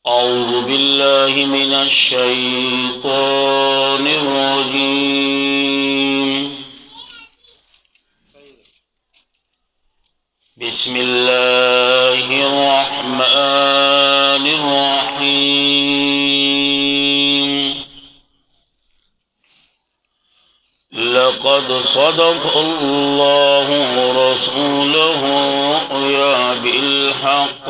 औज़ु बिल्लाहि मिनश शैतानिर रजीम। बिस्मिल्लाहिर रहमानिर रहीम। लक़द सदक़ल्लाहु रसूलहु रुया बिल हक़।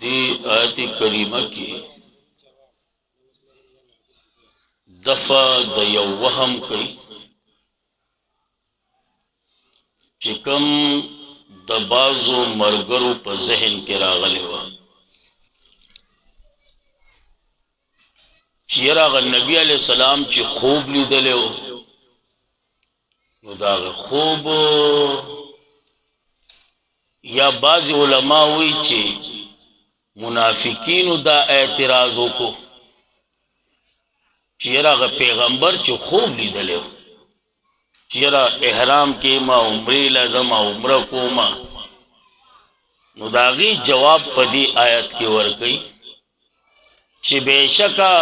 दी आयत करीमा की दफा द यौ वहम कई कि कम द बाज़ो मरगरों पर जहन के रागले वा चिराग नबी अलैहिस्सलाम ची खूब लीदले हो दाग खूब या बाज़ उलमा हुई ची मुनाफिकीन दा एतराज़ों को चिराग पैगंबर ची खूब लीदले हो चिरा एहराम के मा उम्रे लज़मा उम्र को मा नुदागी जवाब पदी आयत के वर्कई चे बेशका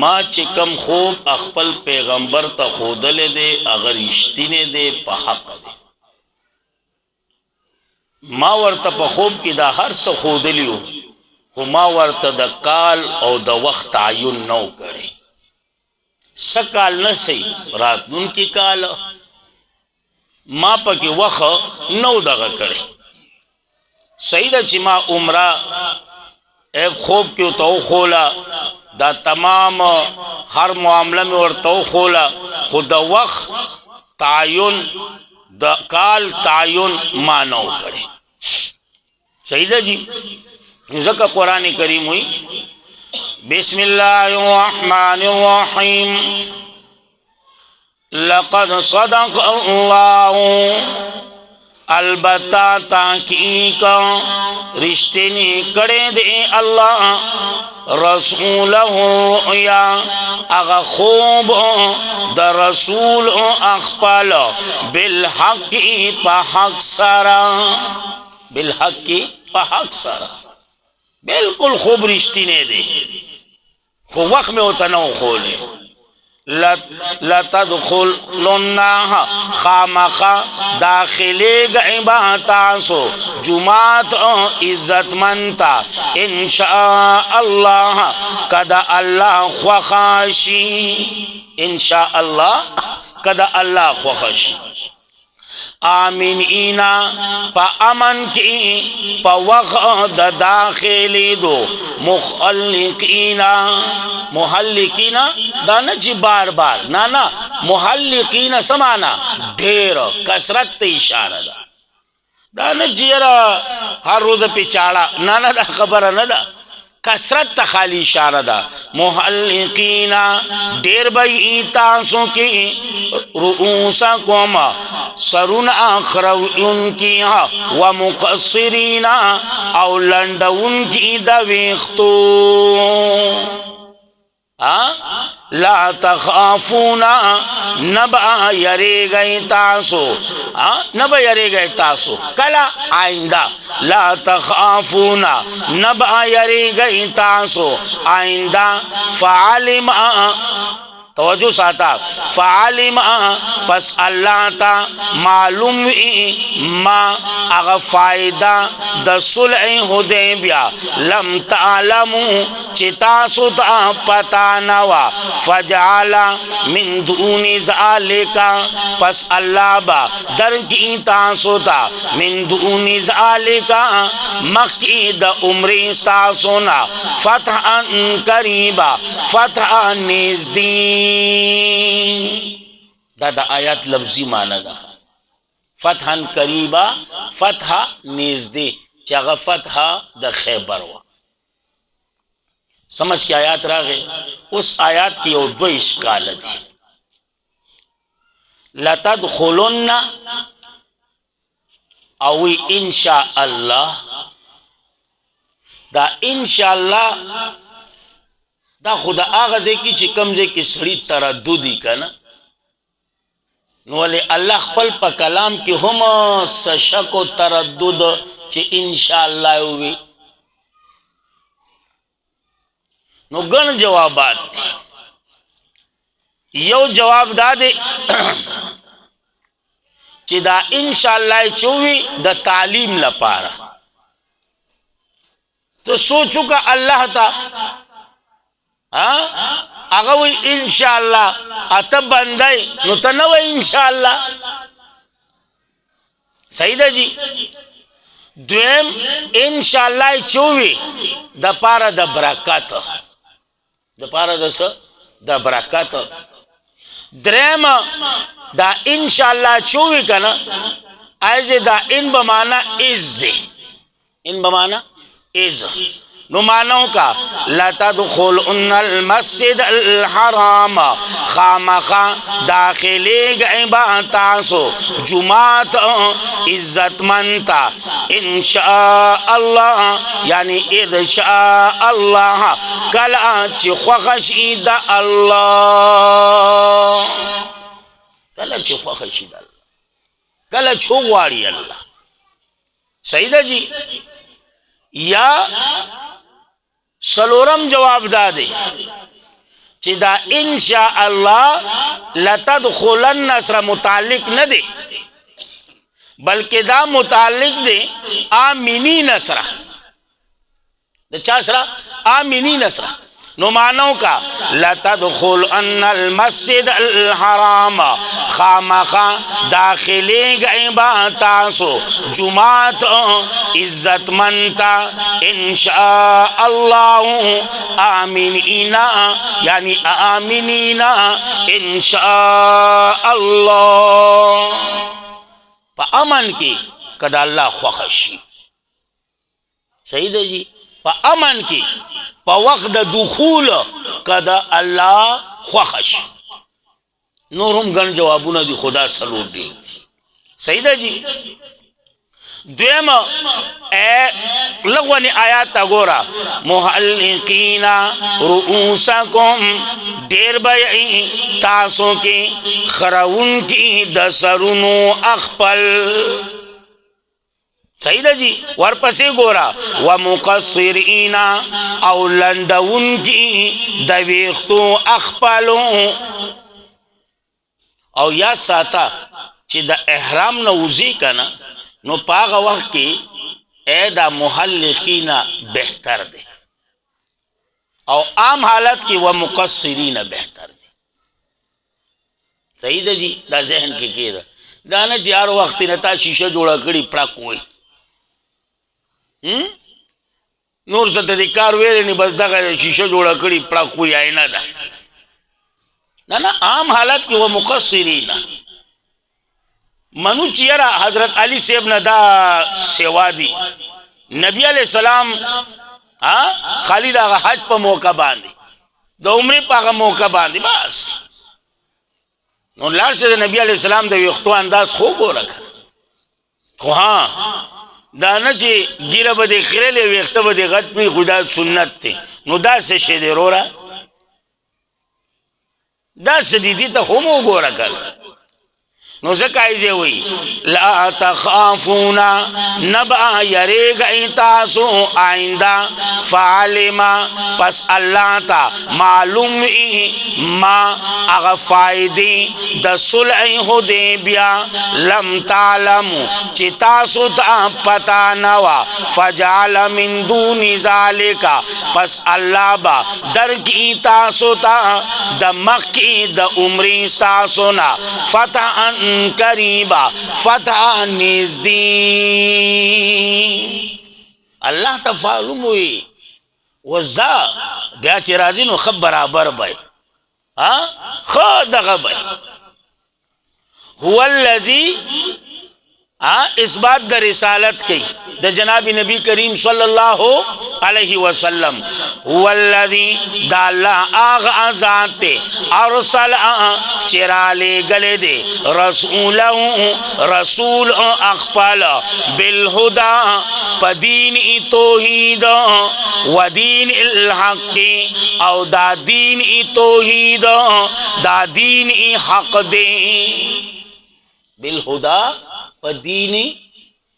मा चिकम खूब अखपल पैगंबर ता खोदले दे अगर इश्तिने दे पहक दे मा वर्त खूब की दा हर स खोदलियो हो मा वर्त द काल और द वक्त आयुन नौ करे सकाल न सही रात उनकी काल मा पकी वख नौ दगा करे सही दा चिमा उम्रा एक खूब क्यों तो खोला दा तमाम हर मामला में और तो खोला खुद वक्त तायुन द काल तायुन मानव करे सही दा जी जका कुरान करीम हुई बिस्मिल्लाहिर्रहमानिर्रहीम लक़द सदक़ल्लाहु अलबत्ता ताकीक रिश्तेनी करे दे अल्लाह रसूलहु या अगा खूब द रसूल अखपल बिलहक़ी पहक सरा बिलहक़ी पहक सरा बिल्कुल खूब रिश्तेने दे खो वक्त में होता न खोले लतदखुलुन्नाहा खामखा दाखिले गए बातासो जुमात इज्जतमंता इंशाअल्लाह कदा अल्लाह ख्वाखाशी इंशाअल्लाह कदा अल्लाह ख्वाखाशी आमीन इना पा अमन की पा वक़्त दाखिली दो मुहल्लिकीना मुहल्लिकीना दाना जी बार बार ना ना मुहल्लिकीना समाना ढेर कसरत इशारा दा दाना जीरा हर रोज पिचाड़ा ना ना दा खबर न दा कसरत खाली इशारा दा मुहल्लिकीना ढेर बई तासों की रुऊसा कोमा सरुन आखर उनकी व मुकस्सिरीना औलंड उनकी दवेख्तो ला तखाफूना नबा यरे गए तासो नबा यरे गए तासो कला आइंदा ला तखाफूना नबा यरे गए तासो आइंदा फालिमा तवज्जो साता फालिमा पस अल्लाह ता मालूम मा अगर फायदा द सुलह हुदैबिया लम तालमू चिता सुता पता नवा फजाला मिन दूनी ज़ालिका पस अल्लाह बा दर की तासुता मिन दूनी ज़ालिका मक्की द उम्री तासुना फतहन करीबा फतह नज़दीक दादा आयत लफ्जी माना दा फतहन करीबा फतह नज़दे चागा फतह द खैबर वा समझ के आयात रागे उस आयात की और दो इश्काल थी लतदखुलुन्ना अवी इंशा अल्लाह दा इंशा अल्लाह दा खुदा आगजे की चिकम जे की सड़ी तरद्दुदी का ना نو ولې الله خپل په کلام کې هم شک او تردد چې ان شاء الله وي. نو ګڼ جوابات یو جواب دا دی چې دا ان شاء الله چوي د تعلیم لپاره. تو سوچو کا الله تا هغه وی ان شاء الله اته بندای نو ته نو ان شاء الله. صحیح ده جی. دویم ان شاء الله چوي د پاره د برکات، د پاره د څه د برکات. دریم دا ان شاء الله چوي کنه ایزه دا ان بمانا از دے، ان بمانا از. نو مانو کا لا تدخلن المسجد الحرام خامخا داخلے گئے با تاسو جماعت عزت منتا انشاء اللہ یعنی اذ شاء اللہ کلا چی خوخشی دا اللہ، کلا چی خوخشی دا اللہ، کلا چھو غواری اللہ. صحیح دا جی. یا سلورم جواب دا دے چی دا انشاء اللہ لتدخلن نصر متعلق نہ دے بلکہ دا متعلق دے آمینی نصر، دا چا سرا آمینی نصر. نو مانو کا لتدخلن المسجد الحرام خامخا داخلے گئے با تاسو جماعت عزت منتا انشاء اللہ آمینینا یعنی آمینینا انشاء اللہ پا امن کی کدا اللہ خوخشی. صحیح دے جی. پا امن کی پا وقت دخول کدا اللہ خوخش. نورم گن جوابونا دی خدا سلور دی. صحیح دا جی. دویم لغوانی آیات تا گورا محلقین رؤوسکم دیر بیئی تاسو کی خرون کی دسرونو اخپل. صحیح دا جی. ورپسے گورا ومقصرین او لندون کی دویختو اخپلو. او یا ساتا چی دا احرام نوزی کنا نو پاغا وقت کی اے دا محلقین بہتر دے او عام حالت کی ومقصرین بہتر دے. صحیح دا جی. دا ذہن کی دا دانا جار وقتی نتا شیشہ جوڑا کری پڑا کوئی نور ست دکار ویرے نی بس دا شیشہ جوڑا کری پڑا کوئی آئینہ دا نا عام حالت کی وہ مقصرین منو چیرا حضرت علی صاحب ندا سیوا دی نبی علیہ السلام خالد آغا حج پا موقع باندی دا عمری پا آغا موقع باندی بس نو لار سے نبی علیہ السلام دا ویختو انداز خوب ہو رکھا خو ہاں دانا چی گیرہ با دے خیرے لے ویختہ با دے غد پی خدا سنت تے نو دا سے شیدے رو رہا دا سدیدی تا خومو گو رکھا نو زکایزے ہوئی لا تخافونا نبا یرے گئی تاسو آئندہ فعلما پس اللہ تا معلوم ما اغا فائدی دا صلح حدیبیہ لم تعلمو چی تاسو تا پتا نوا فجعل من دون ذالکا پس اللہ با در کی تاسو تا دا مخی دا عمری ستاسونا فتحن قریبا فتح نزدی. اللہ تا فعلوم ہوئی وزا بیا چی رازی نو خب برابر بائی خود غبائی هو اللذی اس بات دا رسالت کی دا جناب نبی کریم صلی اللہ علیہ وسلم هو اللذی دا اللہ آغا ذات ارسل چرالے گلے دے رسول اخپال بالہدا پا دین توحید و دین الحق او دا دین توحید دا دین حق دے. बिलहुदा प दीनी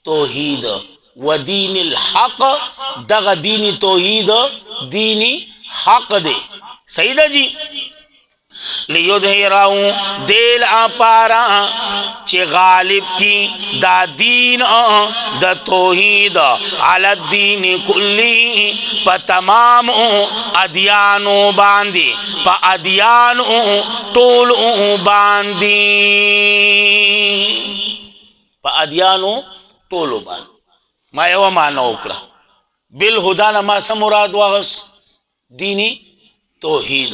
तौहीद व दीनिल हक दग दीनी तौहीद दीनी हक दे। सही दा जी। लियुदहिराहू देल पारा चे गालिब की दा दीन द तौहीद अला दीन कुल्ली प तमाम अदियानो बांदी प अदियानो टोल बांदी प अदियानो टोलो बांदी। मा यवा माना उकड़ा बिल हुदा नमा समुराद वागस दीनी तौहीद।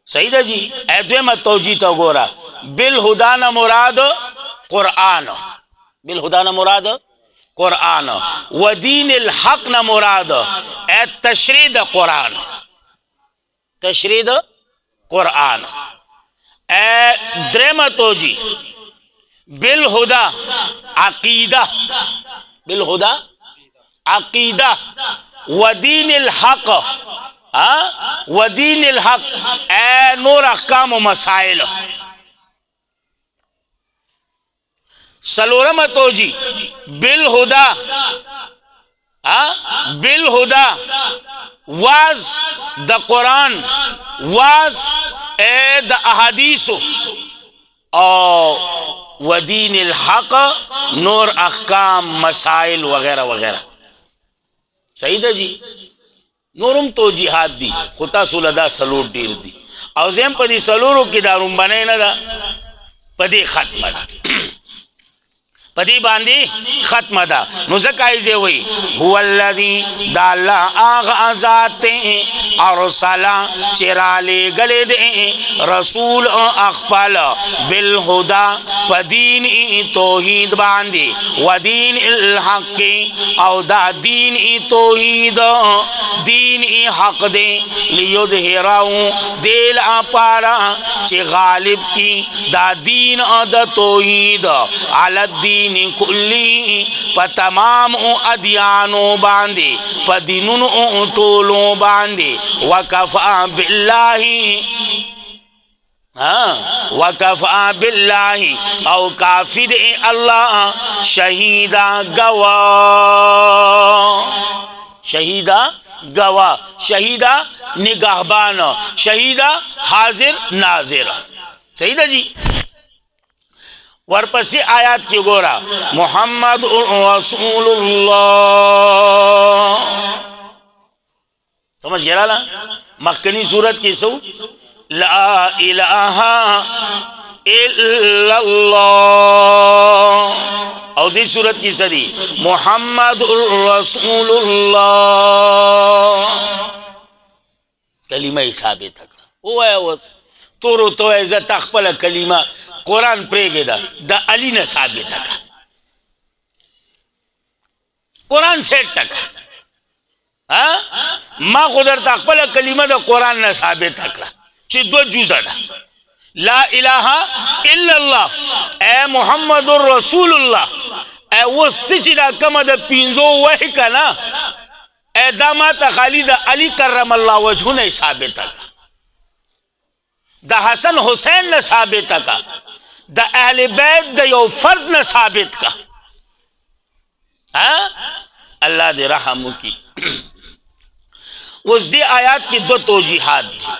सही दा जी। ऐदे मत तौजी तो गोरा बिल हुदा न मुराद कुरान, बिल हुदा न मुराद कुरान व दीनिल हक न मुराद ए तशरीद कुरान, तशरीद कुरान। ए द्रेम तौजी बिल हुदा अकीदा, बिल हुदा अकीदा व दीनिल हक वदीनिल हक ए नूर अहकाम मसाइल। सलोरम तोजी बिल हुदा बिल हुदा वाज द कुरान वाज ए द अहादीसो और वदीनिल हक नूर अहकाम मसाइल वगैरह वगैरह। सही दा जी। नूरुम तो जिहाद दी खुता सुलदा सलूट डीर दी औजेम पदी सलूरो की दारुम बने न दा पदी खत्म दा पदी बांदी खत्म दा मुज़काइजे वही हुवल्लज़ी दाला आगा जाते और सला चिराले गले दे रसूल अक़बल बिल हुदा पदीन तौहीद बांदी वदीन इल हक़ और दा दीन तौहीद दीन हक दे लियुदहिराहू देल पारा चे गालिब की दा दीन द तौहीद अला दीन कुल्ली प तमाम अदियानो बांदे प दिनुन टोलो बांदे वकफा बिल्लाही वकफा बिल्लाही औ काफी दे अल्लाह शहीदा गवा, शहीदा गवा, शहीदा निगाहबान, शहीदा हाजिर नाजिर। सही दा जी। वरपसी आयात की गोरा मोहम्मद रसूलुल्लाह समझ गया ना। मक्कनी सूरत की सो ला इलाहा इल्लल्लाह और दी सूरत की सदी मोहम्मद रसूलुल्लाह कलीमा हिसाबे तक वो है वो तोरो तो इज्जत अखपल कलीमा कुरान प्रेगे दा अली ने साबित का कुरान से टका माँ खुदर तकबल कलीमा दा कुरान ने साबित का ची दो जुज़ड़ा ला इलाहा इल्लल्लाह ए मुहम्मदुर रसूलुल्लाह ए वस्तिचिदा कम दा पिंजो वही का ना ए दामा खाली दा अली करमल्लाह वजहु ने साबित का दा हसन हुसैन ने साबित का दा अहले बैत दा यो फर्द ने साबित का। अल्लाह दे रहम की उस दी आयात की दो तोजीहात थी।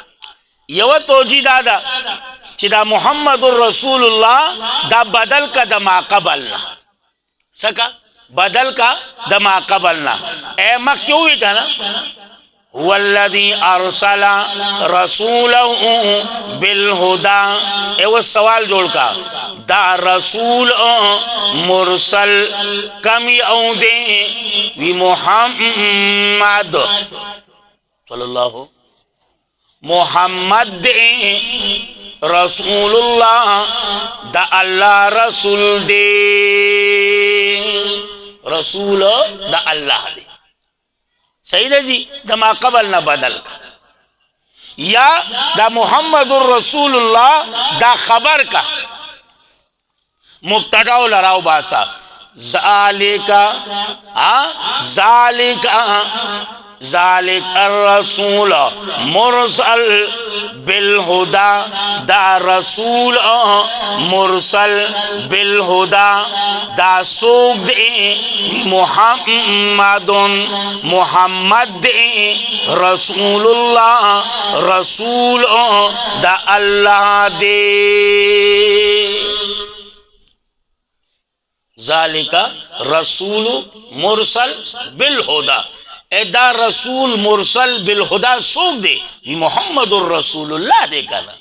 यव तोजी दादा चिदा मुहम्मदुर रसूलुल्लाह दा बदल का दमा कबलना सका बदल का दमा कबलना ए मक क्यों हुई था ना वल्लज़ी अरसला रसूलहू बिल हुदा ए वो सवाल जोड़ का दा रसूल मुरसल कमी औदे वी मुहम्मद सल्लल्लाहु मुहम्मद रसूलुल्लाह दा अल्लाह रसूल दे रसूल दा अल्लाह दे। सही है जी। दमा कबल ना बदल का या दा मुहम्मदुर रसूलुल्लाह दा खबर का मुब्तदा लराव बासा जालिका जालिका ज़ालिक अर्रसूल मुरसल बिलहुदा, दा रसूल मुरसल बिलहुदा दा सोग दे मुहम्मदुन मुहम्मद दे रसूलुल्लाह रसूल दा अल्लाह दे। ज़ालिका रसूल मुरसल बिलहुदा, एदा रसूल मुरसल बिलहुदा सोग दे मुहम्मदुर रसूलुल्लाह दे कहना।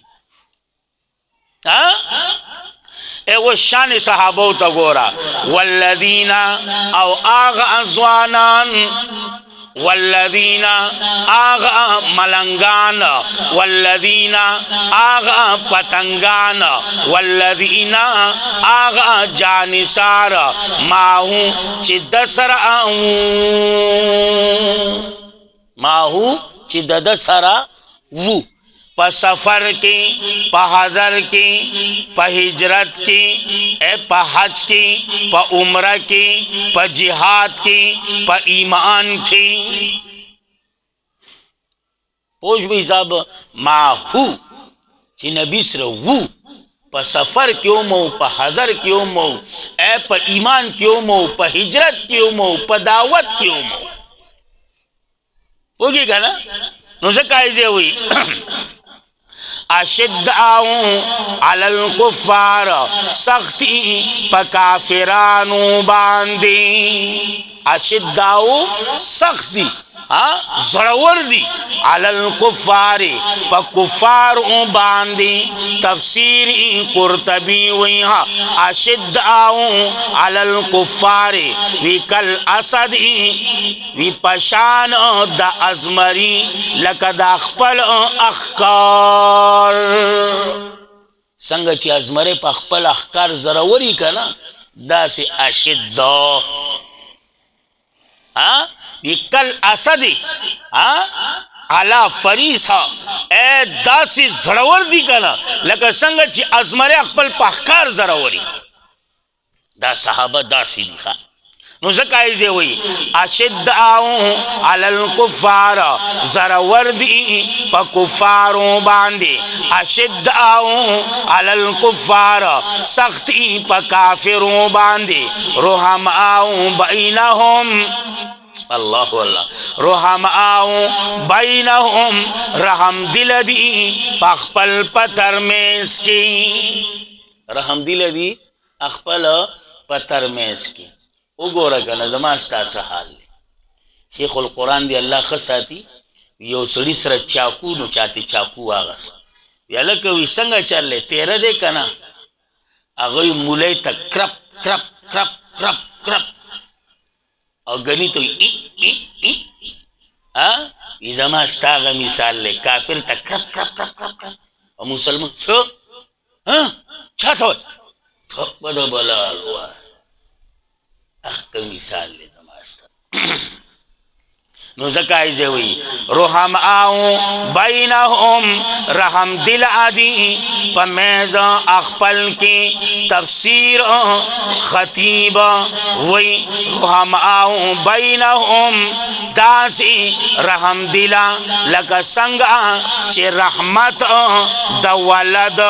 ए वो शान सहाबो तगोरा, वल्लदीना औ आग अज़वानान, वल्लदीना आग मलंगान, वल्लदीना आग पतंगान, वल्लदीना आग जानिसार माहू चिदसरा माहू चिदसरा वू, प सफ़र की, प हज़र की, प हिजरत की, प हज की, प उम्र की, प जिहाद की, प ईमान की। पोष भी साहब माहू ची नबी सर वू, प सफ़र क्यों मो, प हज़र क्यों मो, प ईमान क्यों मो, प हिजरत क्यों मो, प दावत क्यों मो होगी का ना। नुसे कायजे हुई अशिद्दाउ अलल कुफ़ार, सख्ती प काफिरानु बांधी। अशिद्दाउ सख्ती ज़रवर्दी अलल कुफ़ारी प कुफ़ार बांधी। तफसीरी कुर्तबी हुई अशिद्दाउ अलल कुफ़ारी वी कल असदी वी पशान द अज़मरी लकद अखपल अखकार, संग ची अज़मरे प अखपल अखकार ज़रवरी का ना दा से अशिद्दा कल असदी अला फरीसा, ए दासी जड़वर्दी का ना लगा संग ची अज़मरे अखपल पहकार जरावरी दा सहाबा दासी दिखा। नुज़काइज़े हुई अशिद्दाउ अलल कुफ़ार, ज़रवर्दी प कुफ़ारों बांधे। अशिद्दाउ अलल कुफ़ार, सख्ती प काफिरों बांधे। रुहमाउ बैनहुम, अल्लाह अल्लाह, रुहमाउ बैनहुम, रहम दिल दी पखपल पत्थर में इसकी, रहम दिल दी अखपल पत्थर में इसकी। उगोरा कना दमास्ता सहाल शेखुल कुरान दी अल्लाह खसाती यो सड़ी सर चाकू नो चाती चाकू आगस याला कवि संग चल तेरा दे कना अगई मुले तक crop crop crop crop crop और गनी तो ई दमास्ता का मिसाल ले काफिर तक crop crop crop crop crop और मुसलमान छो छा थो बड़ा बला हुआ मिसाल ले दमास्ता। नुज़काइज़े हुई रोहम आऊँ बैनहुम, रहम दिल आदि पमेज़ अखपल की। तफसीर खतीब वही रोहम आऊँ बैनहुम, दासी रहम दिला लग संगा चे रहमत दवलद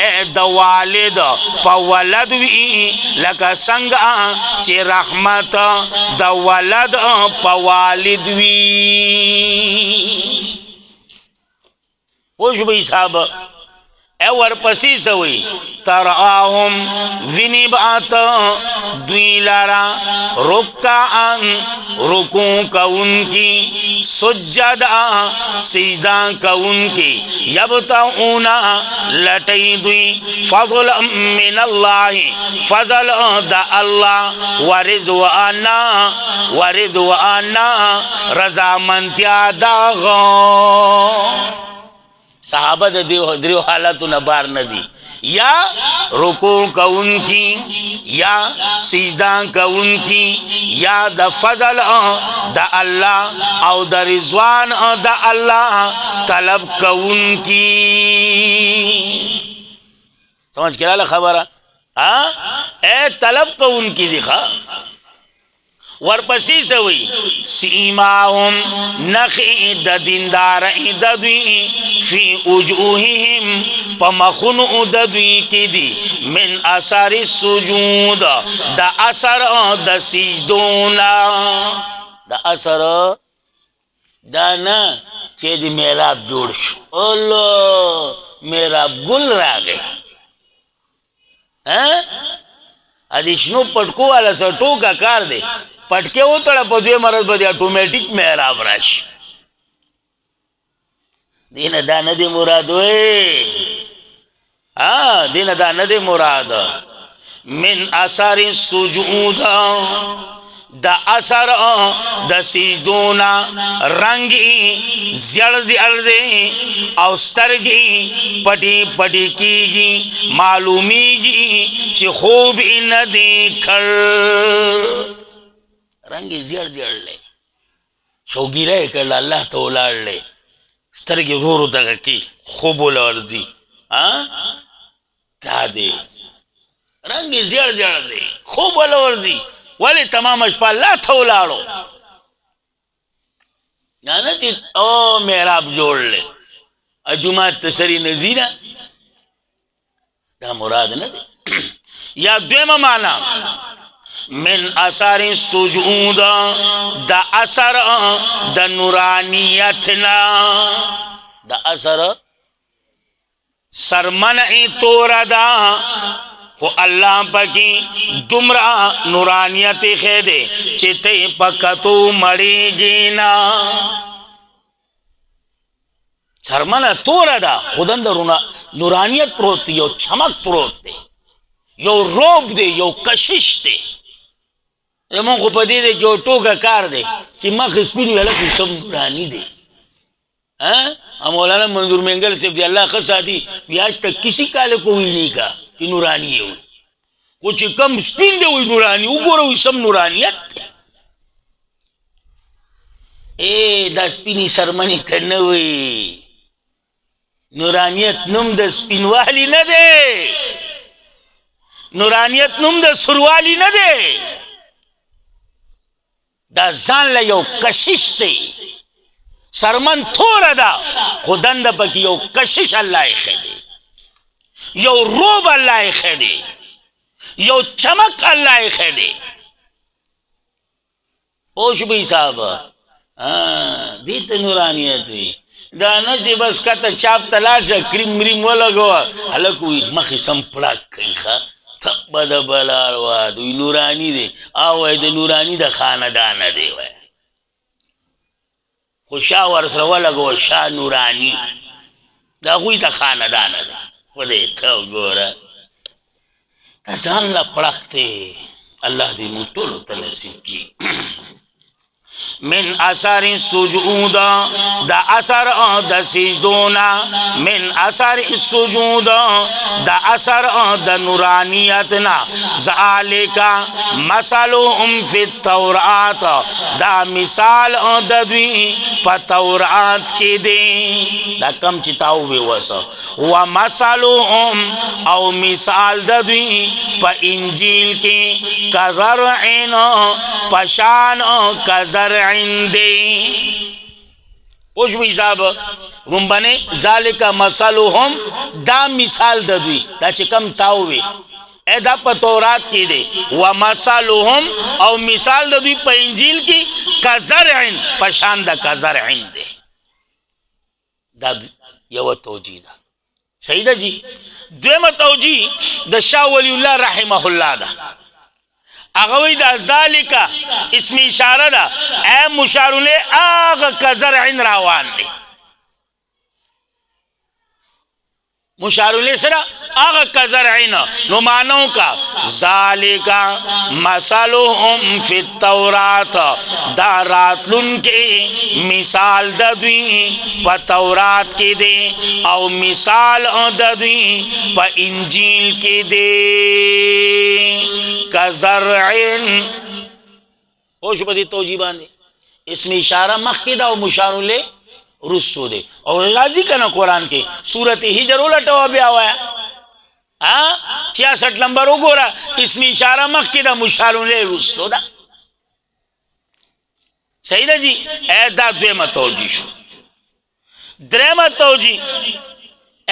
ए दवालिद पवलद वी लग संगा चे रहमत दवलद पवालिद वी। पोष भाई साहब एवर पसी सवई तराहुम विनिबात द्विलारा रुक्कान, रुकू का उनकी, सुज्जदा सिजदा का उनकी। यबतऊना लटई दुई फज़ल मिनल्लाहि, फज़ल द अल्लाह, वरिज़वाना वरिज़वाना रज़ामंतिया दागो। सहाबा द्रियो हालत न बार नदी या रुकू का उनकी, या सिजदा का उनकी, या द फजल द अल्लाह और द रिजवान द अल्लाह तलब का उनकी। समझ के ला खबर ए तलब का उनकी दिखा ورپسې سوي سیماهم نخي د دیندار د دوی فی وجوههم پمخنو د دوی کې دي من اثر السجود د اثر د سجدونا د اثر دا نه چې د محراب جوړ شو الله محراب ګل راغی ها ادي شنو پټکو والا سټو کا کار دی پټکه وتړه په دوی مرز به اتوماتیک محراب راشي دینه دا نه دی مراد وې دینه دا نه دی مراد من اثر السجود دا اثر د سجدونا رنگی زیړ زیړ دی او سترګي پټي پټي کیږي معلومیږي چې خوب ان دیکھل رنگی زیړ زیړ لې شوګیره کړل الله تعالی لې سترګي ورو دغه کی خوب ولورځي تا دې رنگی زیړ زیړ دی خوب ولورځي ولی تمام شپه الله تولاړو نه چې او محراب جوړ لې اجماعت تسری نذیره دا مراد نه دی یا دویمه معنا من اثر السجود دا اثر د نورانیتنا دا اثر سرمنعی توردا خو اللہ پاکی دمرا نورانیت خیدے چیتے پکتو مڑی Gina سرمنع توردا خودن there نورانیت Parvat the you چمک پروت دی یو روب دی یو کشش دی زمون خو پدې دی یو ټوکه کار دی چې مخ سپین ویله خو سم نورانی دی مولانا منظور مینگل سے بھی اللہ خصا دی آج تک کسی کالے کو ہوئی نہیں کہا کہ نورانی ہے ہوئی کچھ کم سپین دے ہوئی نورانی او گو رہا سم نورانیت دا سپینی سرمنی کرنے ہوئی نورانیت نم دا سپین والی نہ دے نورانیت نم دا سروالی نہ دے دا زان لیو کشش دے سرمن تھوڑا دا خودن دا پکی یو کشش اللہ خیدے یو روب اللہ خیدے یو چمک اللہ خیدے پوش بھی صاحب دیت نورانیت ہوئی دانا چی بس کتا چاپ تلاشا کریم مریم والا گوا حلکوی مخی سمپلاک کئی خوا تب دا بلار وادوی نورانی دے آوائی دا نورانی دا خاندانا دے وای خو شاہ ورسره ولګو شاہ نورانی دا غوی د خاندان ده خدای ته وګوره ځان لا پړکته الله دې موږ ټول ته نصیب کړي من اثر السجود دا اثر د سجدونا من اثر السجود دا اثر د نورانیتنا ذالک مثلهم فی التورات دا مثال د دوی په تورات کې دی دا کم چتاو به وسه و مثلهم او مثال د دوی په انجیل کې کزرعن پشان کزرعن دی پوش بھی صاحب رنبانے ذالک مثلهم دا مثال دا دوی دا چکم تاووی اے دا پا تورات کی دے ومثلهم او مثال دا دوی پا انجیل کی کزرعن پشان دا کزرعن دے دا یو توجیح دا صحیح دا جی دویم توجیح دا شاہ ولی اللہ رحمہ اللہ دا اغوی دا ذالکا اسم اشارہ دا اے مشارولے آغا کزرعن راوان دے مشارولے سرا آغا کزرعن نمانوں کا ذالکا مثلهم فی التورات دا راتلن کے مثال ددوی پا تورات کے دے او مثال ددوی پا انجیل کے دے کزرعن ہوش بدی توجیبان دے اسم اشارہ مخیدہ و مشارولے رسو دے اور راضی کنا قرآن کے سورت ہجر الٹوا بیا ہوا ہے 66 نمبر ہو گو رہا اسم اشارہ مخیدہ مشارولے رسو دا صحیح ده جی اے دا دویمه توجیه شو درېمه توجیه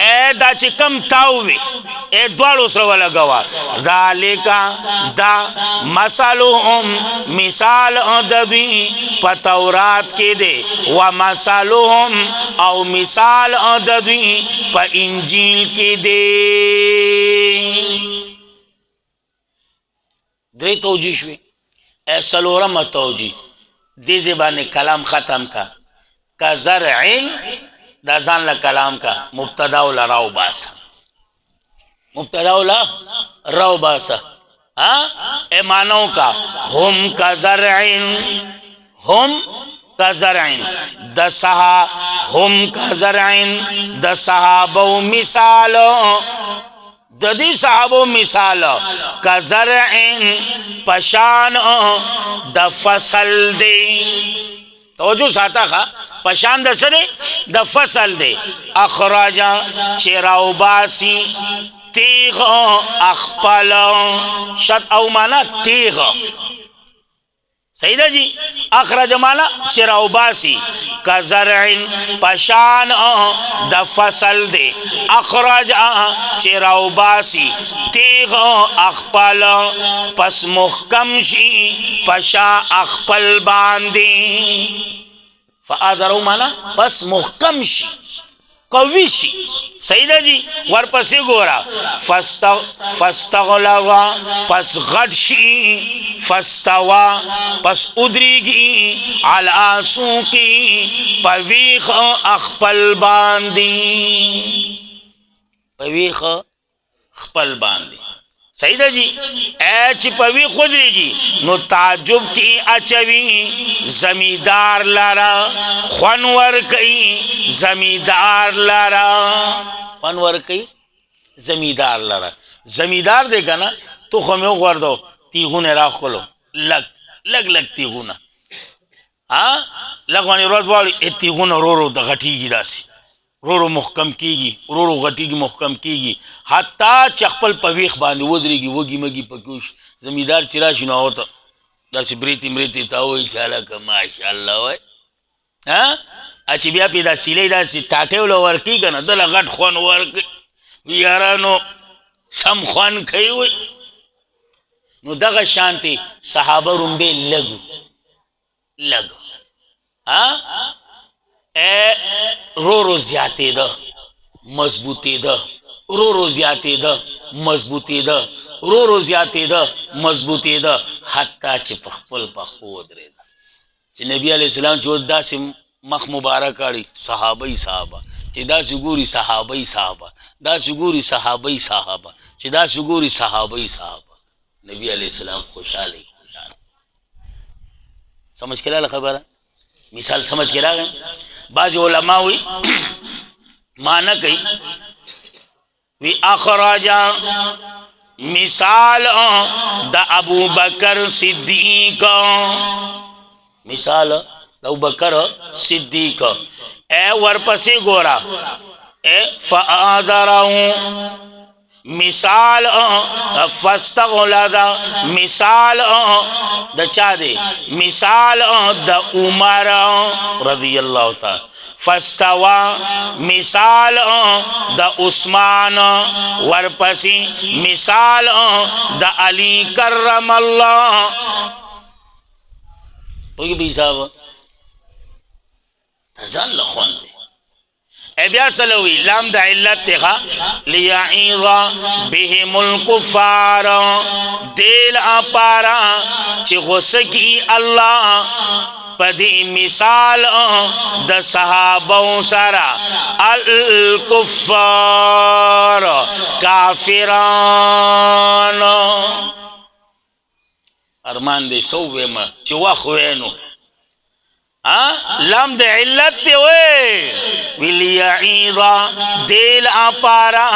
اے دا چې کم تاووي اے دواړو سره ولګوه ذالکا دا مثلهم مثال د دوی په تورات کې دی و مثلهم او مثال د دوی په انجیل کې دی درې توجیه شوې اے څلورمه توجیه دې زبانه کلام ختم کا زرعین دا ځان له کلام کا مبتدا ولا راو باسا مبتدا ولا راو باسا اے مانو کا هم کا زرعین هم کا زرعین د صحا هم کا زرعین د صحابو مثال د دې صحابو مثال کا زرعین پشان د فصل دی توجه ساته خا پشان د سره د فصل دی اخراجا چراو باسی تیغ اخپل شد او مانا تیغ صحیح ده جی اخرج مانا چراو باسی کزرعن پشان د فصل دی اخرج چراو باسی تیغ اخپل پس محکم شی پشا اخپل باندی فآدرو مانا پس محکم شی قوی شی صحیح ده جی ورپسی گورا فستغلوا پس غد شی فستوا پس ادریگی علا سوقی پویخ اخپل باندی پویخ اخپل باندی صحیح ده جی اے چی پوی خودریگی نو تعجب کی اچوی زمیدار لارا خونور کئی زمیدار لارا خونور کئی زمیدار لارا زمیدار دے گا نا تو خمیو غوردو تیغون راخ کلو لگ تیغون لگوانی روز والی تیغون رو دا غٹی گی دا سی رو محکم کیگی رو غٹی کی محکم کیگی حتی چخپل پویخ باندې ودرېږي وږي مږي پکوش زمیدار چې راشي نو هغه ته داسې بریتې ته وایي چې هلکه ماشاءالله وایي چې بیا پې دا سیلۍ داسې ټاټۍ وله ورکوي که نه دله غټ خوند ورکوي یارانو سم خوند کوي وایي نو دغه شانتې صحابه رومبې لږ اے رو زیاته ده مضبوطی ده رو زیاته ده مضبوطی ده رو زیاته ده مضبوطی ده حتی چې په خپل پخپو ودرېده چې نبی علیہ السلام چې داسې مخ مبارک کړي صحابه چې داسې ګوري صحابه داسې ګوري صحابه چې داسې ګوري صحابه نبی علیہ السلام خوشحاله سمجھ کې راغله خبره مثال سمجھ کې راغله بعض علماء وی مانا کئی وی اخراجا مثال دا ابو بکر صدیق مثال دا ابو بکر صدیق اے ورپسی گورا اے فآدرہوں مثال فاستغلظ مثال دا چا دے مثال دا عمر رضی اللہ تعالی فاستوا مثال دا عثمان ورپسی مثال دا علی کرم اللہ پوکی بھی صاحب تزان لخون دے اے بیا سلوی لام دا علت تخا لیعیض بهم الکفار دیل اپارا چی غسکی اللہ پدی مثال دا صحابوں سارا الکفار کافران ارمان دے سووے ما چی وخوینو لام دے علت تے وے ولیعیض دیل اپارا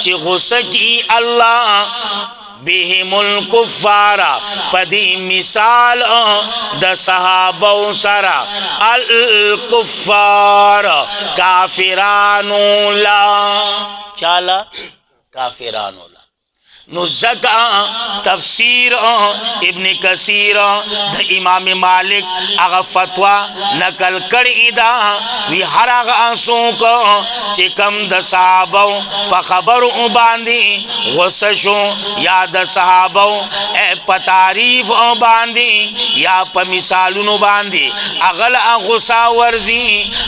چی غسکی اللہ بهم الکفار پدی مثال دا صحابو سرا الکفار کافرانو لا چالا کافرانو لا नु ज़का तफसीर इब्न कसीर द इमाम मालिक आगा फतवा नकल करी दा वी हर आंसू को चिकम द सहाबो प खबर बांधी गुस्सो या द सहाबो ए पतारीफ बांधी या प मिसालुन बांधी अगल गुस्सा वर्जी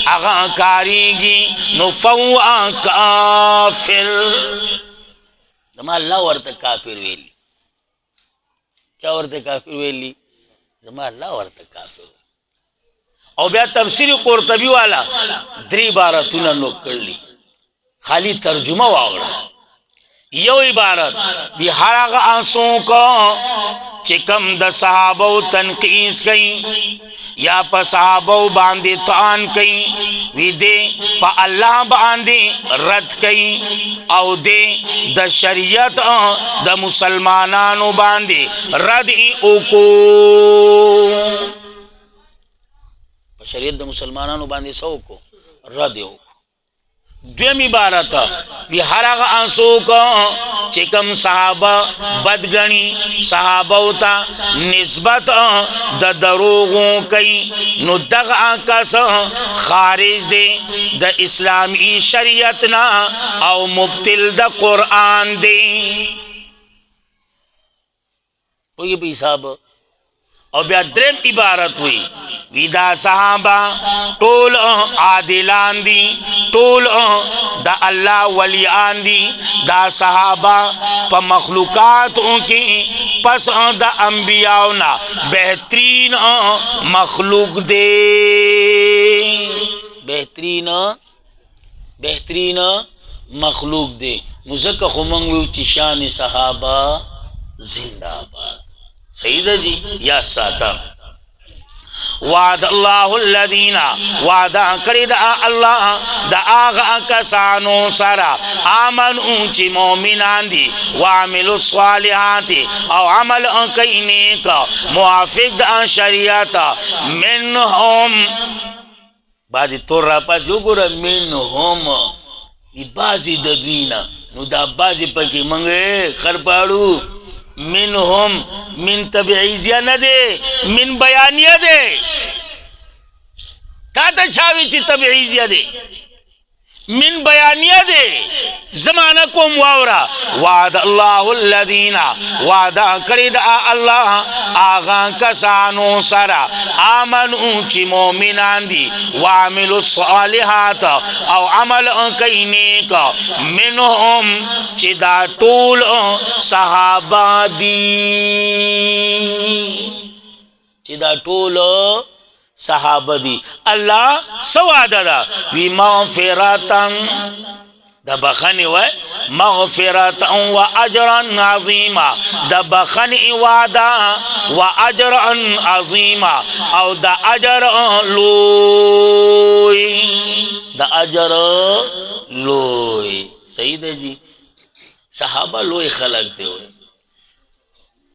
अगा कारीगी नु फवा काफिर जमा अल्लाह वर्त काफिर वेली क्या वर्त काफिर वेली जमा अल्लाह वर्त काफिर और ब्या तफसीर कुर्तबी वाला द्री इबारतुन नोकली खाली तर्जुमा वावड़ा यो इबारत बिहार आंसू को चिकम द सहाबो तनकीस कई या प सहाबो बांधे तान कई विदे प अल्लाह बांधे रद कई औ दे द शरीयत द मुसलमानानो बांधे रद उको शरीयत द मुसलमानानो बांधे सौ को रद उको द्वेम इबारत बिहार आंसू को चिकम सहाबा बदगणी सहाबौता निस्बत द दरोगों कई नुदग आकस खारिज दे द इस्लामी शरीयत ना औ मुब्तिल द कुरान दे ये भी साहब और ब्याद्रेम इबारत हुई विदा सहाबा टोल आदिलान दी टोल द अल्लाह वली आंदी दा सहाबा प मखलूकात की पस द अंबियाना बेहतरीन मखलूक दे बेहतरीन मखलूक दे मुझक खुमंग चिशान सहाबा जिंदाबाद सईद जी या साता वाद अल्लाहुल्लदीना वादा करिद अल्लाह द आगा कसानो सरा आमन ऊंची मोमिनान दी वामिलु स्वालिहाती और अमल कईने का मुआफिक द शरीयत मिनहुम बाजी तोरा पास यो गोरा मिनहुम बाजी ददवीना नु दा बाजी पकी मंगे खरपाड़ू मिनहुम मिन तबईजिया न दे मिन बयानिया दे काता छावी ची तबईजिया दे मिन बयानिया दे जमाना को मुआवरा वाद अल्लाहुल्लदीना वादा करिद अल्लाह आगा कसानो सरा आमन ऊंची मोमिनान दी वामिलु सालिहात और अमल कईने का मिनहुम चिदा टूल सहाबा दी चिदा टूल सहाबदी अल्लाह सवादा वी मगफिरतन द बखन व मगफिरतन व अजरन अजीमा द बखन वादा व अजरन अजीमा और द अजर लोई द अजर लोई सही दे जी सहाबा लोई खलक दे हुए